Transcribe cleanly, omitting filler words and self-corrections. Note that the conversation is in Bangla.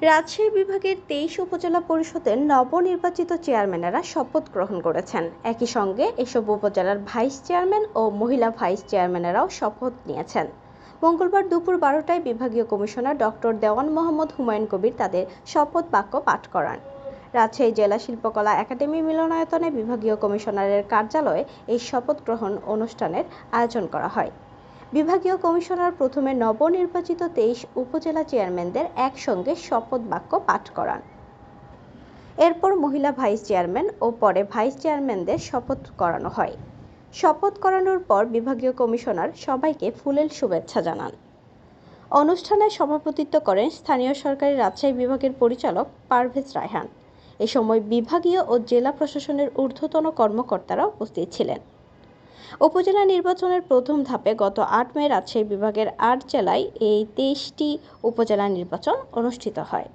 রাজশাহী বিভাগের ২৩ উপজেলা পরিষদের নবনির্বাচিত চেয়ারম্যানেরা শপথ গ্রহণ করেছেন। একই সঙ্গে এসব উপজেলার ভাইস চেয়ারম্যান ও মহিলা ভাইস চেয়ারম্যানেরাও শপথ নিয়েছেন। মঙ্গলবার দুপুর ১২টায় বিভাগীয় কমিশনার ডক্টর দেওয়ান মোহাম্মদ হুমায়ুন কবির তাদের শপথ বাক্য পাঠ করান। রাজশাহী জেলা শিল্পকলা একাডেমি মিলনায়তনে বিভাগীয় কমিশনারের কার্যালয়ে এই শপথ গ্রহণ অনুষ্ঠানের আয়োজন করা হয়। বিভাগীয় কমিশনার প্রথমে নবনির্বাচিত ২৩ উপজেলা চেয়ারম্যানদের একসঙ্গে শপথ বাক্য পাঠ করান। এরপর মহিলা ভাইস চেয়ারম্যান ও পরে ভাইস চেয়ারম্যানদের শপথ করানো হয়। শপথ করানোর পর বিভাগীয় কমিশনার সবাইকে ফুলেল শুভেচ্ছা জানান। অনুষ্ঠানে সভাপতিত্ব করেন স্থানীয় সরকারি রাজশাহী বিভাগের পরিচালক পারভেজ রায়হান। এ সময় বিভাগীয় ও জেলা প্রশাসনের ঊর্ধ্বতন কর্মকর্তারা উপস্থিত ছিলেন। উপজেলা নির্বাচনের প্রথম ধাপে গত ৮ মে রাজশাহী বিভাগের ৮ জেলায় এই ২৩টি উপজেলা নির্বাচন অনুষ্ঠিত হয়।